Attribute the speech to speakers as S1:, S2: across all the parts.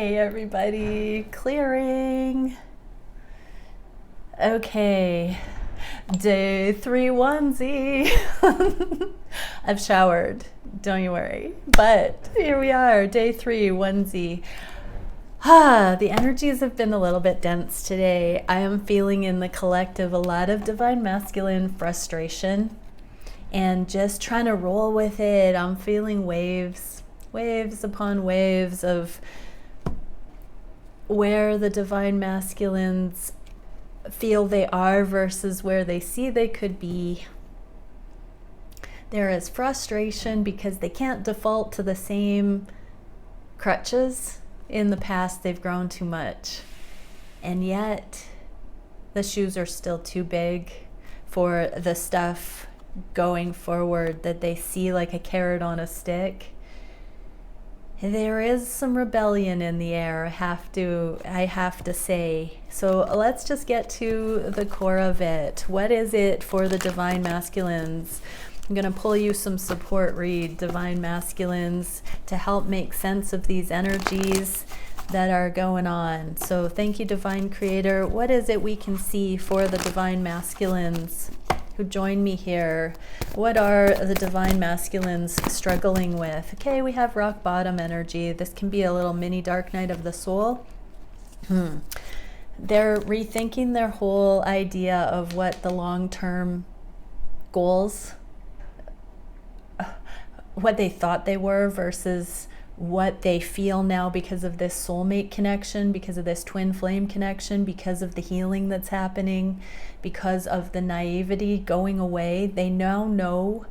S1: Hey everybody, clearing. Okay, day 3 onesie. I've showered, don't you worry. But here we are, day 3 onesie. The energies have been a little bit dense today. I am feeling in the collective a lot of divine masculine frustration and just trying to roll with it. I'm feeling waves upon waves of where the divine masculines feel they are versus where they see they could be. There is frustration because they can't default to the same crutches. In the past, they've grown too much. And yet, the shoes are still too big for the stuff going forward that they see like a carrot on a stick. There is some rebellion in the air, I have to say. So let's just get to the core of it. What is it for the divine masculines? I'm going to pull you some support read, divine masculines, to help make sense of these energies that are going on. So thank you, divine creator. What is it we can see for the divine masculines who join me here? What are the divine masculines struggling with? Okay, we have rock bottom energy. This can be a little mini dark night of the soul. They're rethinking their whole idea of what the long-term goals, what they thought they were versus what they feel now because of this soulmate connection, because of this twin flame connection, because of the healing that's happening, because of the naivety going away. They now know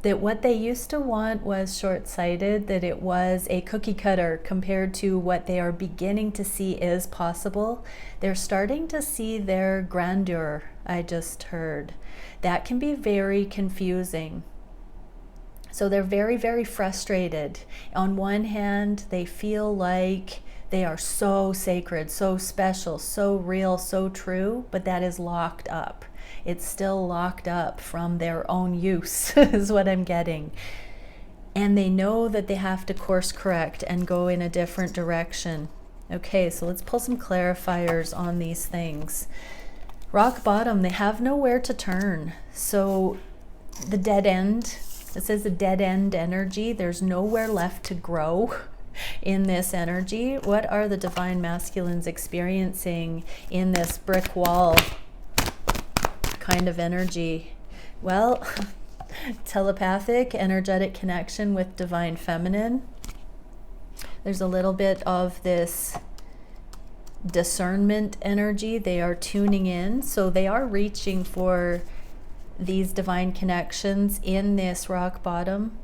S1: that what they used to want was short-sighted, that it was a cookie cutter compared to what they are beginning to see is possible. They're starting to see their grandeur, I just heard. That can be very confusing. So they're very frustrated. On one hand, they feel like they are so sacred, so special, so real, so true, but that is locked up. It's still locked up from their own use, is what I'm getting. And they know that they have to course correct and go in a different direction. Okay, so let's pull some clarifiers on these things. Rock bottom, they have nowhere to turn. So the dead end, it says a dead end energy. There's nowhere left to grow in this energy. What are the divine masculines experiencing in this brick wall kind of energy? Well, telepathic, energetic connection with divine feminine. There's a little bit of this discernment energy. They are tuning in, so they are reaching for these divine connections in this rock bottom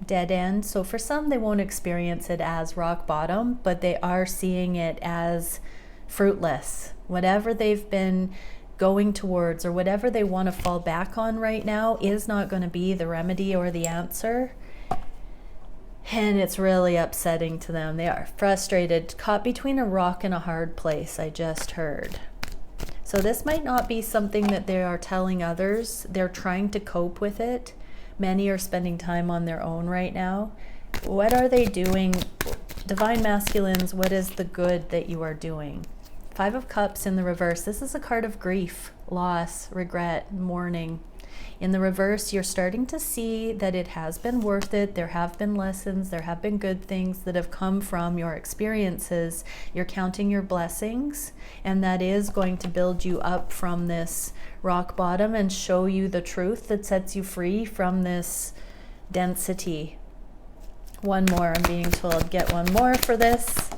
S1: dead end. So for some, they won't experience it as rock bottom, but they are seeing it as fruitless. Whatever they've been going towards or whatever they want to fall back on right now is not going to be the remedy or the answer. And it's really upsetting to them. They are frustrated, caught between a rock and a hard place, I just heard. So this might not be something that they are telling others. They're trying to cope with it. Many are spending time on their own right now. What are they doing? Divine masculines, what is the good that you are doing? 5 of Cups in the reverse. This is a card of grief, loss, regret, mourning. In the reverse, you're starting to see that it has been worth it. There have been lessons. There have been good things that have come from your experiences. You're counting your blessings, and that is going to build you up from this rock bottom and show you the truth that sets you free from this density. One more, I'm being told. Get one more for this.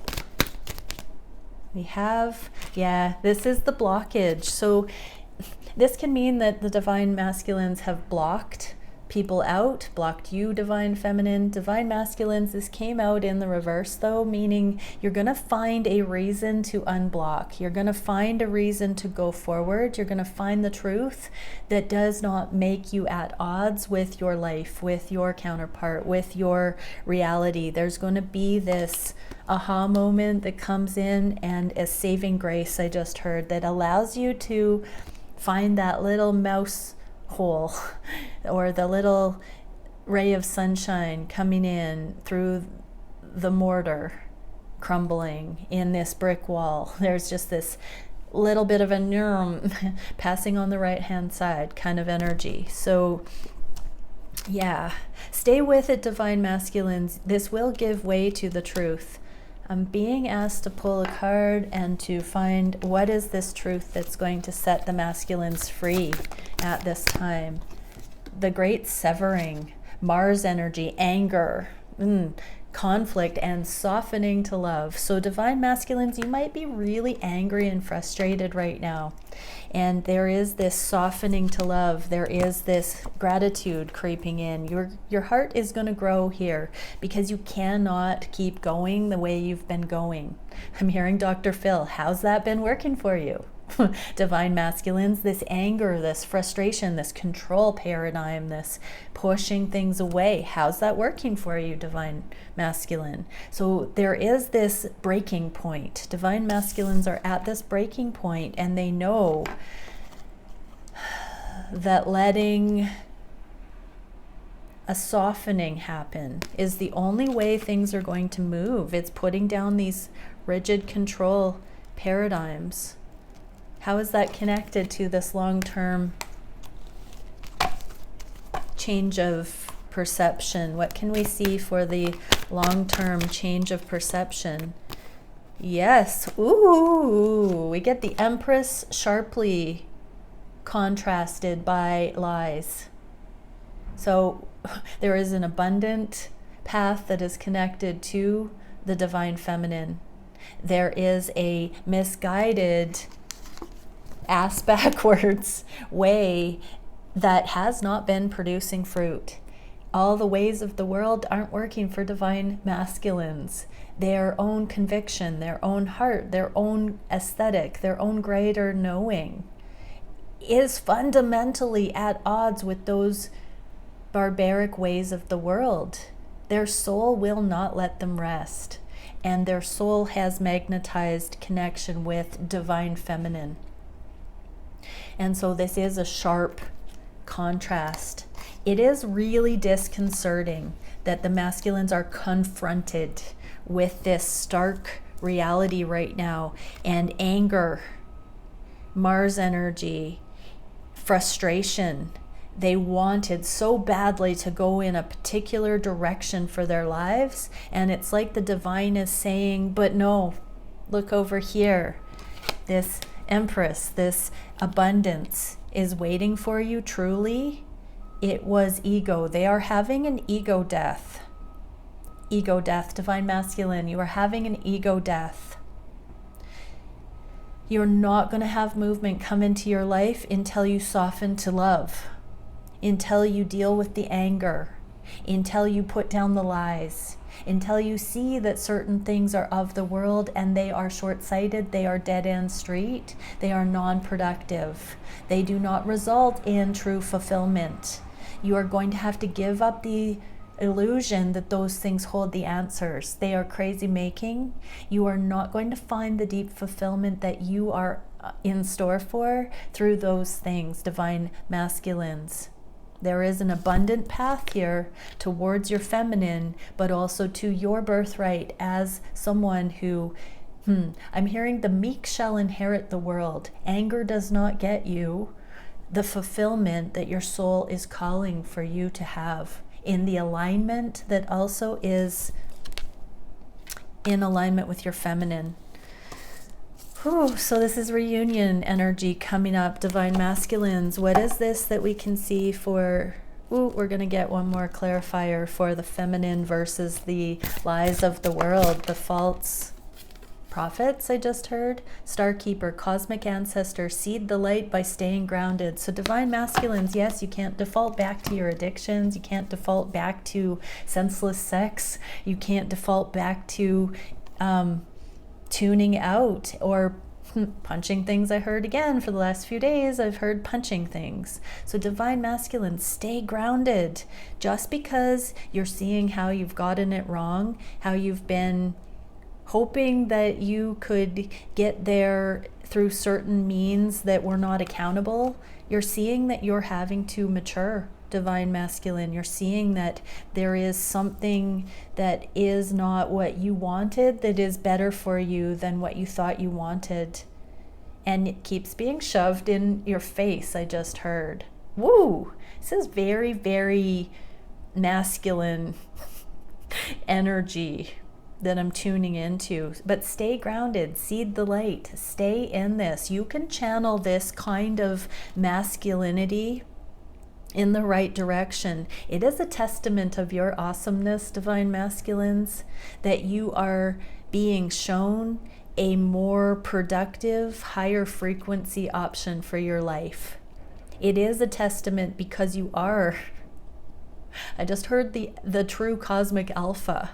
S1: We have, yeah, this is the blockage. So this can mean that the divine masculines have blocked people out, blocked you, divine feminine. Divine masculines, this came out in the reverse though, meaning you're going to find a reason to unblock. You're going to find a reason to go forward. You're going to find the truth that does not make you at odds with your life, with your counterpart, with your reality. There's going to be this aha moment that comes in and a saving grace, I just heard, that allows you to find that little mouse hole or the little ray of sunshine coming in through the mortar crumbling in this brick wall. There's just this little bit of a neuron passing on the right hand side kind of energy. So yeah, stay with it, divine masculines. This will give way to the truth. I'm being asked to pull a card and to find what is this truth that's going to set the masculines free at this time. The great severing, Mars energy, anger, conflict, and softening to love. So divine masculines, you might be really angry and frustrated right now. And there is this softening to love. There is this gratitude creeping in. Your heart is going to grow here because you cannot keep going the way you've been going. I'm hearing Dr. Phil. How's that been working for you? Divine masculines, this anger, this frustration, this control paradigm, this pushing things away. How's that working for you, divine masculine? So there is this breaking point. Divine masculines are at this breaking point, and they know that letting a softening happen is the only way things are going to move. It's putting down these rigid control paradigms. How is that connected to this long-term change of perception? What can we see for the long-term change of perception? Yes. Ooh, we get the Empress sharply contrasted by lies. So there is an abundant path that is connected to the divine feminine. There is a misguided ass backwards way that has not been producing fruit. All the ways of the world aren't working for divine masculines. Their own conviction, their own heart, their own aesthetic, their own greater knowing is fundamentally at odds with those barbaric ways of the world. Their soul will not let them rest, and their soul has magnetized connection with divine feminine. And so this is a sharp contrast. It is really disconcerting that the masculines are confronted with this stark reality right now, and anger, Mars energy, frustration. They wanted so badly to go in a particular direction for their lives, and it's like the divine is saying, but no, look over here. This Empress, this abundance is waiting for you truly. It was ego. They are having an ego death. Ego death, divine masculine. You are having an ego death. You're not going to have movement come into your life until you soften to love, until you deal with the anger, until you put down the lies, until you see that certain things are of the world and they are short-sighted, they are dead-end street, they are non-productive, they do not result in true fulfillment. You are going to have to give up the illusion that those things hold the answers. They are crazy making. You are not going to find the deep fulfillment that you are in store for through those things, divine masculines. There is an abundant path here towards your feminine, but also to your birthright as someone who, I'm hearing the meek shall inherit the world. Anger does not get you the fulfillment that your soul is calling for you to have in the alignment that also is in alignment with your feminine. Whew, so this is reunion energy coming up, divine masculines. What is this that we can see for, we're going to get one more clarifier for the feminine versus the lies of the world, the false prophets I just heard. Starkeeper, cosmic ancestor, seed the light by staying grounded. So divine masculines, yes, you can't default back to your addictions. You can't default back to senseless sex. You can't default back to tuning out or punching things. I heard again for the last few days, I've heard punching things. So divine masculine, stay grounded. Just because you're seeing how you've gotten it wrong, how you've been hoping that you could get there through certain means that were not accountable, you're seeing that you're having to mature divine masculine. You're seeing that there is something that is not what you wanted, that is better for you than what you thought you wanted. And it keeps being shoved in your face, I just heard. Woo! This is very, very masculine energy that I'm tuning into. But stay grounded, seed the light, stay in this. You can channel this kind of masculinity in the right direction. It is a testament of your awesomeness, divine masculines, that you are being shown a more productive, higher frequency option for your life. It is a testament because you are, I just heard the true cosmic alpha.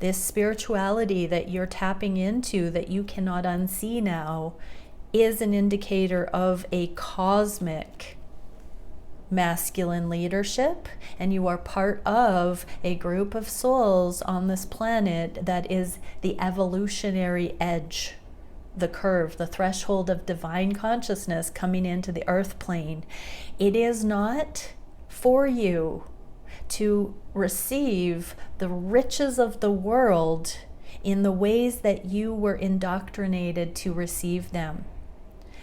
S1: This spirituality that you're tapping into that you cannot unsee now is an indicator of a cosmic masculine leadership, and you are part of a group of souls on this planet that is the evolutionary edge, the curve, the threshold of divine consciousness coming into the earth plane. It is not for you to receive the riches of the world in the ways that you were indoctrinated to receive them.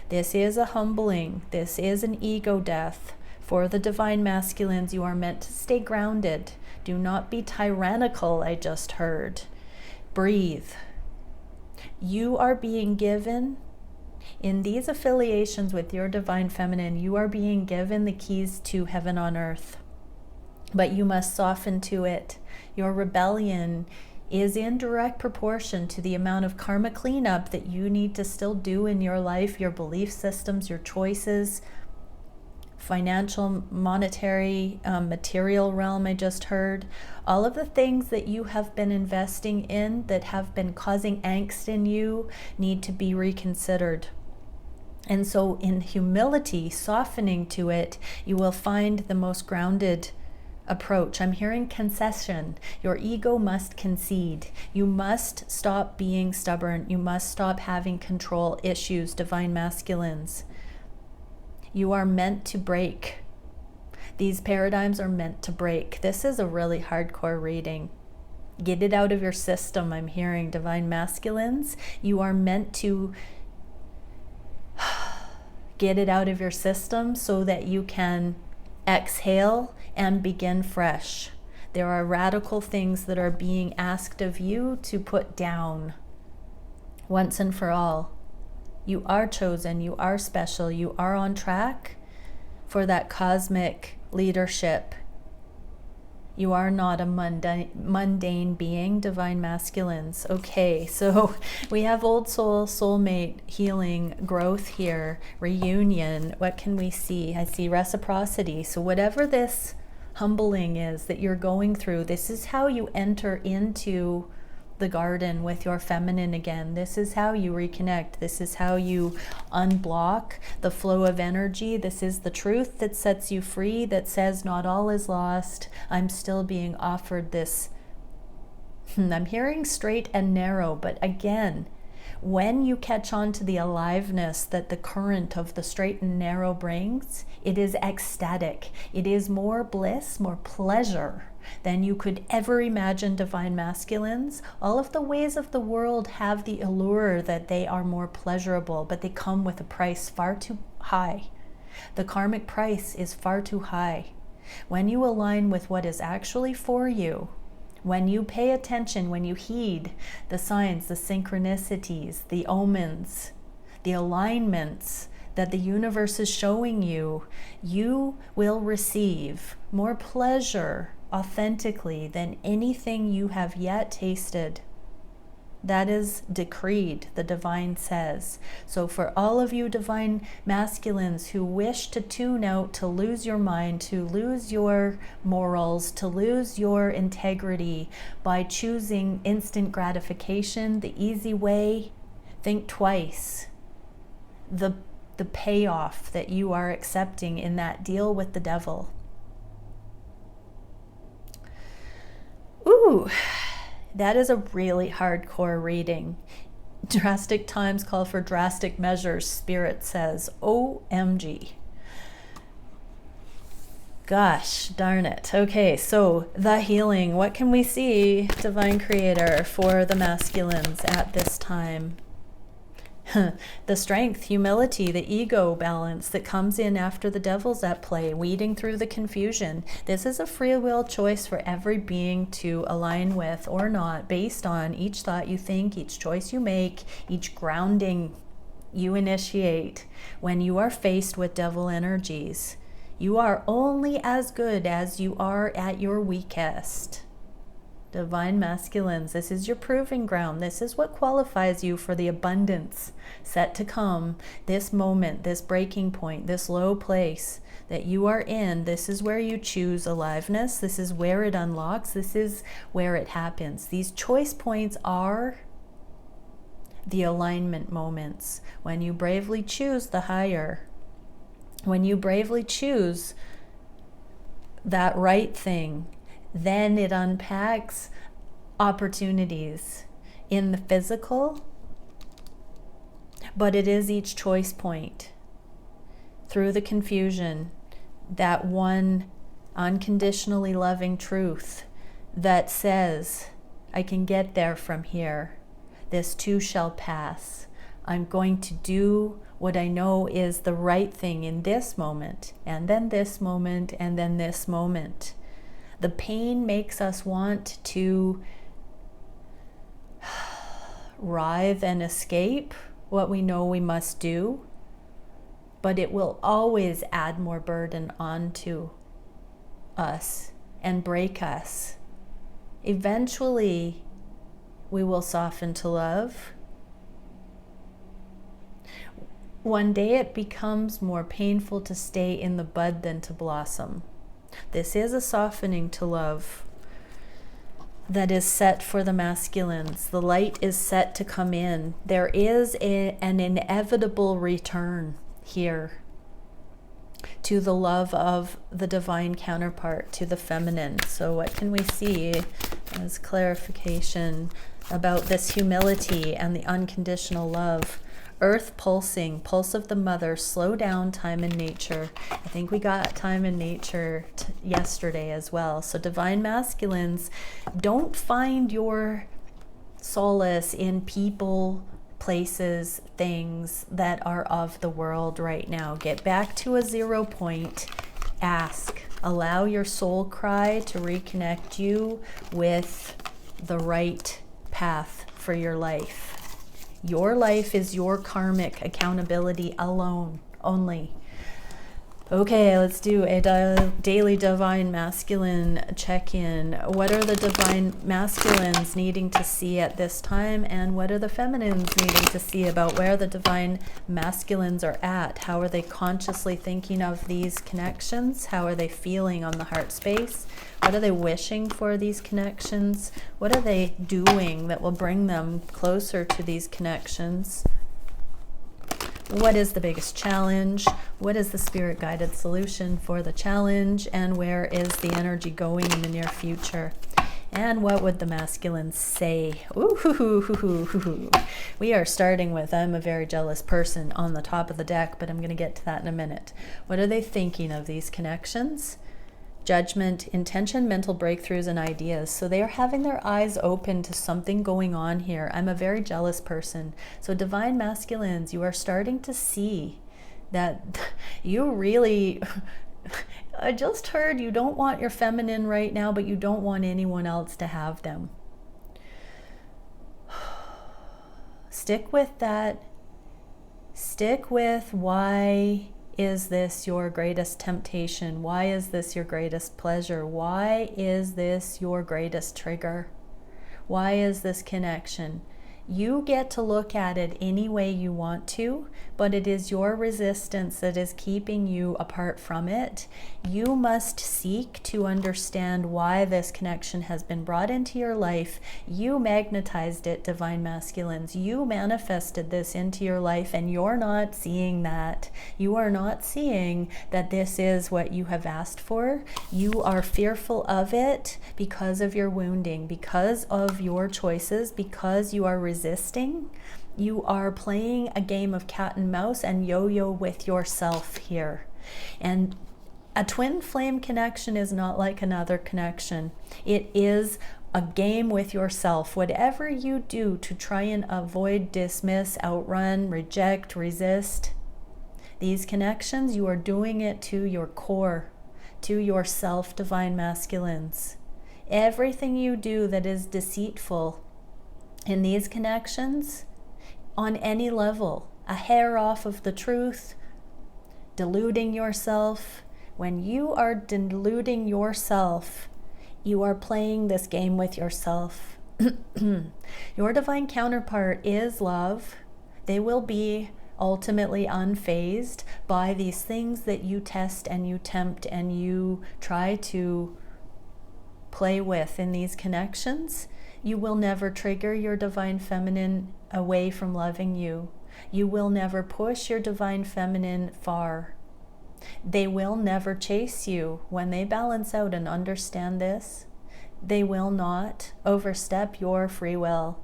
S1: This is a humbling. This is an ego death. For the divine masculines, you are meant to stay grounded. Do not be tyrannical, I just heard. Breathe. You are being given, in these affiliations with your divine feminine, you are being given the keys to heaven on earth. But you must soften to it. Your rebellion is in direct proportion to the amount of karma cleanup that you need to still do in your life, your belief systems, your choices, financial, monetary, material realm I just heard. All of the things that you have been investing in that have been causing angst in you need to be reconsidered. And so in humility, softening to it, you will find the most grounded approach. I'm hearing concession. Your ego must concede. You must stop being stubborn. You must stop having control issues, divine masculines. You are meant to break. These paradigms are meant to break. This is a really hardcore reading. Get it out of your system. I'm hearing divine masculines. You are meant to get it out of your system so that you can exhale and begin fresh. There are radical things that are being asked of you to put down once and for all. You are chosen, you are special, you are on track for that cosmic leadership. You are not a mundane being, divine masculines. Okay, so we have old soul, soulmate, healing, growth here, reunion. What can we see? I see reciprocity. So whatever this humbling is that you're going through, this is how you enter into the garden with your feminine again. This is how you reconnect. This is how you unblock the flow of energy. This is the truth that sets you free, that says not all is lost. I'm still being offered this. I'm hearing straight and narrow, but again, when you catch on to the aliveness that the current of the straight and narrow brings, it is ecstatic. It is more bliss, more pleasure than you could ever imagine, divine masculines. All of the ways of the world have the allure that they are more pleasurable, but they come with a price far too high. The karmic price is far too high. When you align with what is actually for you, when you pay attention, when you heed the signs, the synchronicities, the omens, the alignments that the universe is showing you, you will receive more pleasure authentically than anything you have yet tasted. That is decreed, the divine says. So for all of you divine masculines who wish to tune out, to lose your mind, to lose your morals, to lose your integrity by choosing instant gratification, the easy way, think twice. The payoff that you are accepting in that deal with the devil. Ooh, that is a really hardcore reading. Drastic times call for drastic measures, Spirit says. OMG. Gosh, darn it. Okay, so the healing. What can we see, Divine Creator, for the masculines at this time? The strength, humility, the ego balance that comes in after the devil's at play, weeding through the confusion. This is a free will choice for every being to align with or not, based on each thought you think, each choice you make, each grounding you initiate. When you are faced with devil energies, you are only as good as you are at your weakest. Divine masculines, this is your proving ground. This is what qualifies you for the abundance set to come. This moment, this breaking point, this low place that you are in, this is where you choose aliveness. This is where it unlocks. This is where it happens. These choice points are the alignment moments. When you bravely choose the higher, when you bravely choose that right thing, then it unpacks opportunities in the physical, but it is each choice point through the confusion, that one unconditionally loving truth that says, I can get there from here. This too shall pass. I'm going to do what I know is the right thing in this moment, and then this moment, and then this moment. The pain makes us want to writhe and escape what we know we must do, but it will always add more burden onto us and break us. Eventually, we will soften to love. One day it becomes more painful to stay in the bud than to blossom. This is a softening to love that is set for the masculines. The light is set to come in. There is an inevitable return here to the love of the divine counterpart, to the feminine. So what can we see as clarification about this humility and the unconditional love? Earth pulsing, pulse of the mother, slow down time in nature. I think we got time in nature yesterday as well. So divine masculines, don't find your solace in people, places, things that are of the world right now. Get back to a 0 point. Ask. Allow your soul cry to reconnect you with the right path for your life. Your life is your karmic accountability alone, only. Okay, let's do a daily divine masculine check-in. What are the divine masculines needing to see at this time, and what are the feminines needing to see about where the divine masculines are at? How are they consciously thinking of these connections? How are they feeling on the heart space? What are they wishing for these connections? What are they doing that will bring them closer to these connections? What is the biggest challenge? What is the spirit-guided solution for the challenge? And where is the energy going in the near future? And what would the masculines say? Ooh, we are starting with, I'm a very jealous person on the top of the deck, but I'm going to get to that in a minute. What are they thinking of these connections? Judgment, intention, mental breakthroughs, and ideas. So they are having their eyes open to something going on here. I'm a very jealous person. So divine masculines, you are starting to see that you really, I just heard you don't want your feminine right now, but you don't want anyone else to have them. Stick with that. Stick with why is this your greatest temptation? Why is this your greatest pleasure? Why is this your greatest trigger? Why is this connection? You get to look at it any way you want to, but it is your resistance that is keeping you apart from it. You must seek to understand why this connection has been brought into your life. You magnetized it, divine masculines. You manifested this into your life, and you're not seeing that. You are not seeing that this is what you have asked for. You are fearful of it because of your wounding, because of your choices, because you are resisting. You are playing a game of cat and mouse and yo-yo with yourself here. And A twin flame connection is not like another connection. It is a game with yourself. Whatever you do to try and avoid, dismiss, outrun, reject, resist these connections, you are doing it to your core, to yourself, divine masculines. Everything you do that is deceitful in these connections, on any level, a hair off of the truth, deluding yourself. When you are deluding yourself, you are playing this game with yourself. Your divine counterpart is love. They will be ultimately unfazed by these things that you test and you tempt and you try to play with in these connections. You will never trigger your divine feminine away from loving you. You will never push your divine feminine far. They will never chase you. When they balance out and understand this, they will not overstep your free will.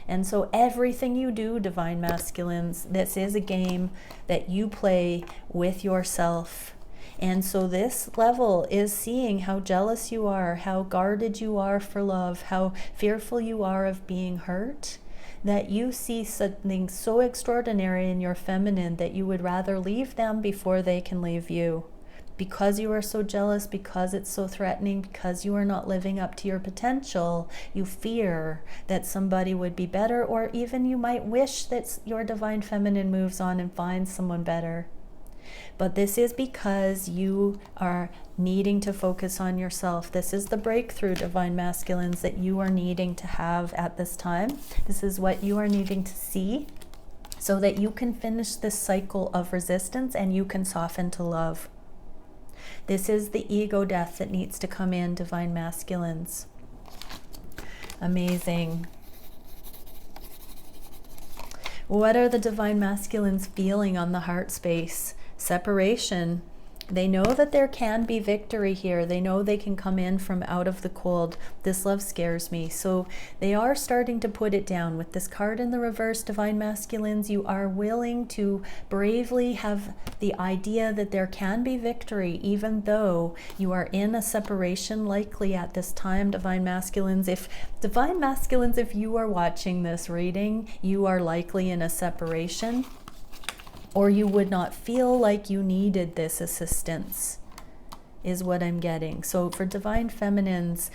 S1: And so everything you do, divine masculines, this is a game that you play with yourself. And so this level is seeing how jealous you are, how guarded you are for love, how fearful you are of being hurt, that you see something so extraordinary in your feminine that you would rather leave them before they can leave you. Because you are so jealous, because it's so threatening, because you are not living up to your potential, you fear that somebody would be better, or even you might wish that your divine feminine moves on and finds someone better. But this is because you are needing to focus on yourself. This is the breakthrough, divine masculines, that you are needing to have at this time. This is what you are needing to see so that you can finish this cycle of resistance and you can soften to love. This is the ego death that needs to come in, divine masculines. Amazing. What are the divine masculines feeling on the heart space? Separation. They know that there can be victory here. They know they can come in from out of the cold. This love scares me. So they are starting to put it down. With this card in the reverse, divine masculines, you are willing to bravely have the idea that there can be victory, even though you are in a separation likely at this time, divine masculines. If you are watching this reading, you are likely in a separation, or you would not feel like you needed this assistance, is what I'm getting. So for divine feminines,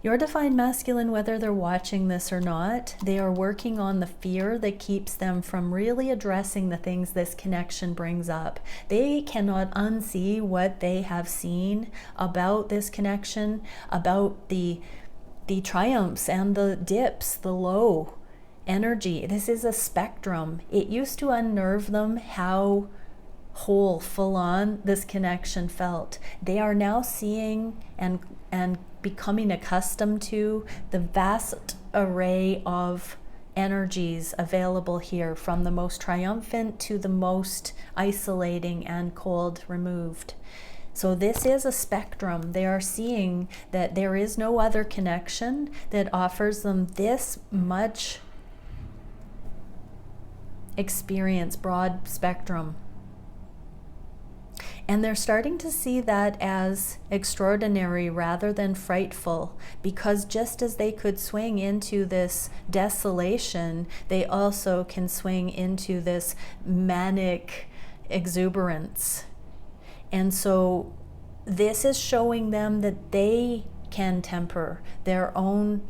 S1: your divine masculine, whether they're watching this or not, they are working on the fear that keeps them from really addressing the things this connection brings up. They cannot unsee what they have seen about this connection, about the triumphs and the dips, the low energy. This is a spectrum. It used to unnerve them how whole, full on this connection felt. They are now seeing and becoming accustomed to the vast array of energies available here, from the most triumphant to the most isolating and cold, removed. So this is a spectrum. They are seeing that there is no other connection that offers them this much experience, broad spectrum. And they're starting to see that as extraordinary rather than frightful, because just as they could swing into this desolation, they also can swing into this manic exuberance. And so this is showing them that they can temper their own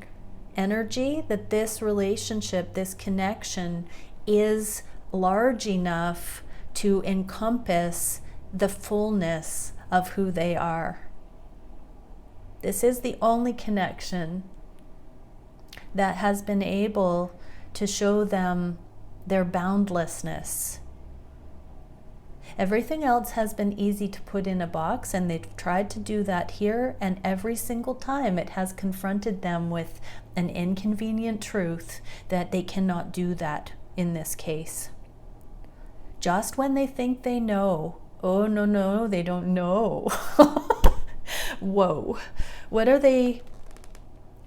S1: energy, that this relationship, this connection is large enough to encompass the fullness of who they are. This is the only connection that has been able to show them their boundlessness. Everything else has been easy to put in a box, and they've tried to do that here, and every single time it has confronted them with an inconvenient truth that they cannot do that in this case. Just when they think they know, oh no, they don't know. Whoa. What are they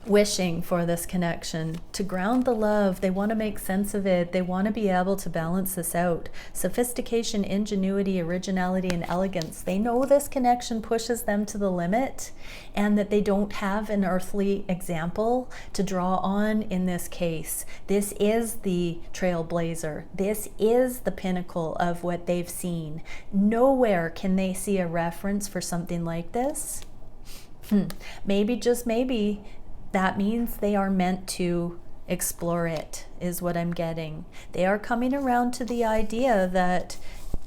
S1: wishing for this connection, to ground the love. They want to make sense of it. They want to be able to balance this out. Sophistication, ingenuity, originality, and elegance. They know this connection pushes them to the limit, and that they don't have an earthly example to draw on in this case. This is the trailblazer. This is the pinnacle of what they've seen. Nowhere can they see a reference for something like this. Maybe, just maybe, that means they are meant to explore it, is what I'm getting. They are coming around to the idea that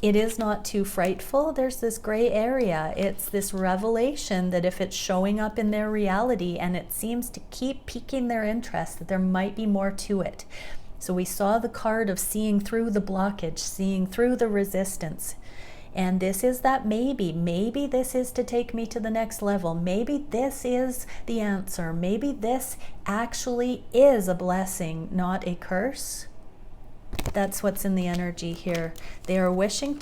S1: it is not too frightful. There's this gray area. It's this revelation that if it's showing up in their reality and it seems to keep piquing their interest, that there might be more to it. So we saw the card of seeing through the blockage, seeing through the resistance. And this is that maybe. Maybe this is to take me to the next level. Maybe this is the answer. Maybe this actually is a blessing, not a curse. That's what's in the energy here. They are wishing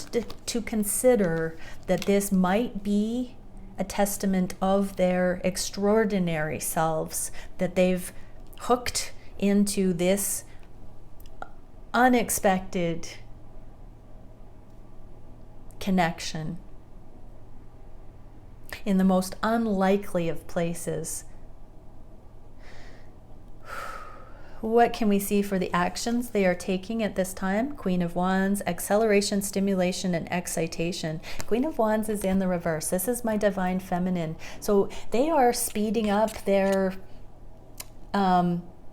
S1: to consider that this might be a testament of their extraordinary selves, that they've hooked into this unexpected connection in the most unlikely of places. What can we see for the actions they are taking at this time? Queen of Wands, acceleration, stimulation, and excitation. Queen of Wands is in the reverse. This is my divine feminine. So they are speeding up their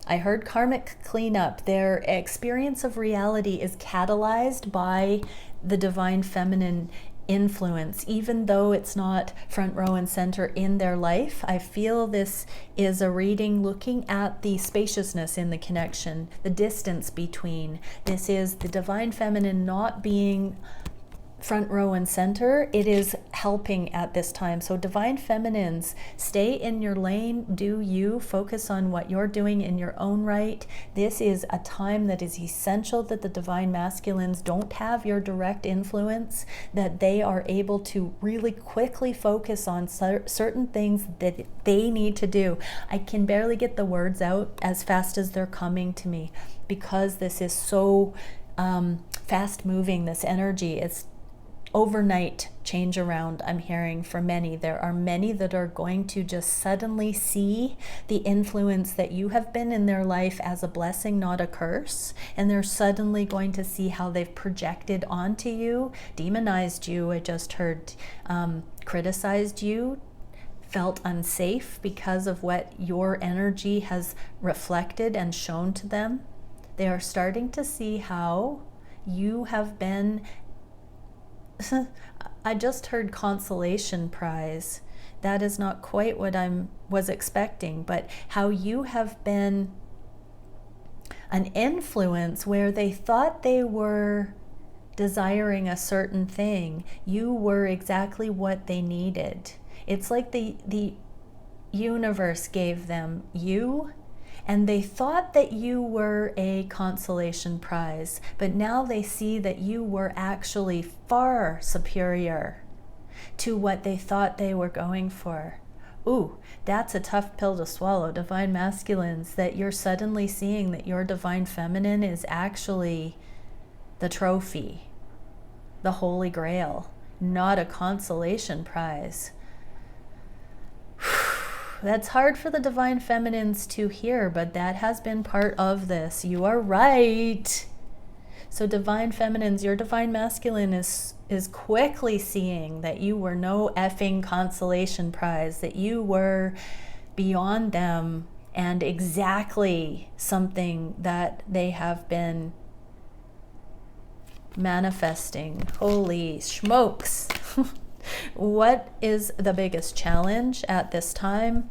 S1: I heard karmic cleanup. Their experience of reality is catalyzed by the divine feminine influence, even though it's not front row and center in their life. I feel this is a reading looking at the spaciousness in the connection, the distance between. This is the divine feminine not being front row and center. It is helping at this time. So divine feminines, stay in your lane, do you, focus on what you're doing in your own right. This is a time that is essential that the divine masculines don't have your direct influence, that they are able to really quickly focus on certain things that they need to do. I can barely get the words out as fast as they're coming to me, because this is so fast moving, this energy. It's overnight change around, I'm hearing for many. There are many that are going to just suddenly see the influence that you have been in their life as a blessing, not a curse. And they're suddenly going to see how they've projected onto you, demonized you, I just heard, criticized you, felt unsafe because of what your energy has reflected and shown to them. They are starting to see how you have been I just heard consolation prize. That is not quite what I was expecting, but how you have been an influence where they thought they were desiring a certain thing. You were exactly what they needed. It's like the universe gave them you, and they thought that you were a consolation prize, but now they see that you were actually far superior to what they thought they were going for. Ooh, that's a tough pill to swallow, divine masculines, that you're suddenly seeing that your divine feminine is actually the trophy, the holy grail, not a consolation prize. That's hard for the divine feminines to hear, but that has been part of this. You are right. So divine feminines, your divine masculine is quickly seeing that you were no effing consolation prize, that you were beyond them and exactly something that they have been manifesting. Holy smokes. What is the biggest challenge at this time?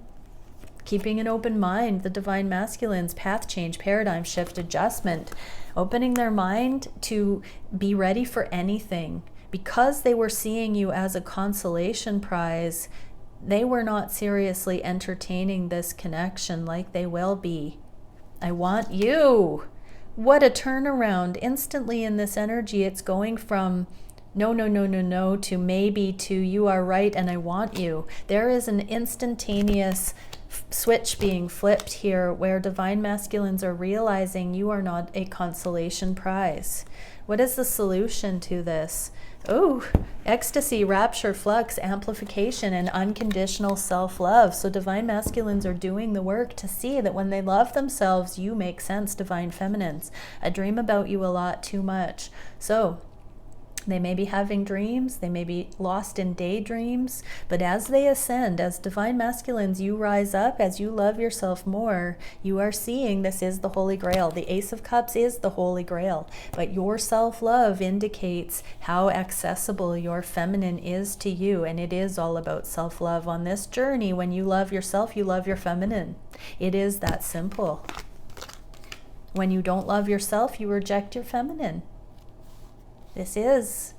S1: Keeping an open mind, the divine masculines, path change, paradigm shift, adjustment, opening their mind to be ready for anything. Because they were seeing you as a consolation prize, they were not seriously entertaining this connection like they will be. I want you. What a turnaround. Instantly in this energy, it's going from no, no, no, no, no, to maybe, to you are right and I want you. There is an instantaneous switch being flipped here, where divine masculines are realizing you are not a consolation prize. What is the solution to this? Oh, ecstasy, rapture, flux, amplification, and unconditional self-love. So divine masculines are doing the work to see that when they love themselves, you make sense, divine feminines. I dream about you a lot too much. So they may be having dreams, they may be lost in daydreams, but as they ascend, as divine masculines, you rise up, as you love yourself more, you are seeing this is the Holy Grail. The Ace of Cups is the Holy Grail, but your self-love indicates how accessible your feminine is to you, and it is all about self-love. On this journey, when you love yourself, you love your feminine. It is that simple. When you don't love yourself, you reject your feminine. This is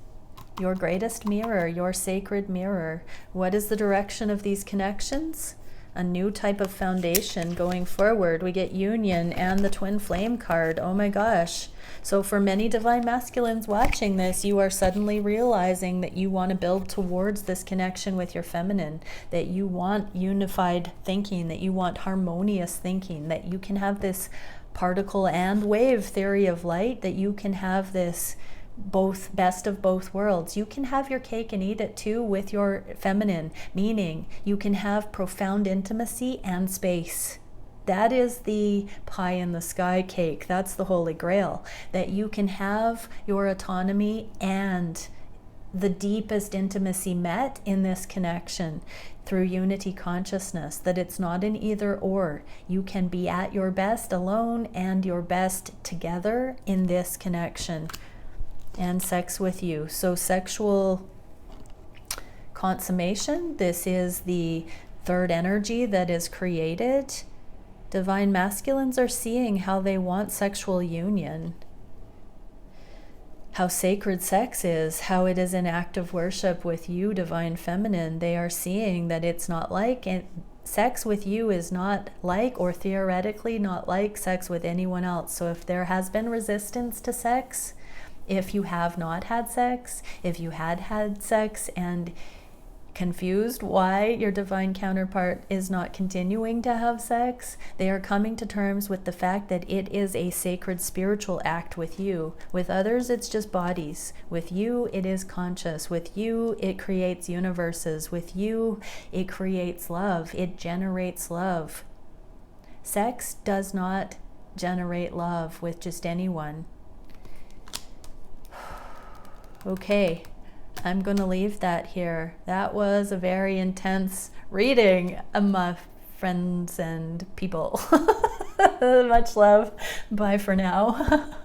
S1: your greatest mirror, your sacred mirror. What is the direction of these connections? A new type of foundation going forward. We get union and the twin flame card. Oh my gosh. So for many divine masculines watching this, you are suddenly realizing that you want to build towards this connection with your feminine, that you want unified thinking, that you want harmonious thinking, that you can have this particle and wave theory of light, that you can have this both best of both worlds. You can have your cake and eat it too with your feminine, meaning you can have profound intimacy and space. That is the pie in the sky cake. That's the Holy Grail, that you can have your autonomy and the deepest intimacy met in this connection through unity consciousness, that it's not an either or. You can be at your best alone and your best together in this connection. And sex with you. So sexual consummation, this is the third energy that is created. Divine masculines are seeing how they want sexual union, how sacred sex is, how it is an act of worship with you, divine feminine. They are seeing that it's not like it. Sex with you is not like, or theoretically not like, sex with anyone else. So if there has been resistance to sex, if you have not had sex, if you had had sex and confused why your divine counterpart is not continuing to have sex, they are coming to terms with the fact that it is a sacred spiritual act with you. With others, it's just bodies. With you, it is conscious. With you, it creates universes. With you, it creates love. It generates love. Sex does not generate love with just anyone. Okay, I'm going to leave that here. That was a very intense reading, my friends and people. Much love. Bye for now.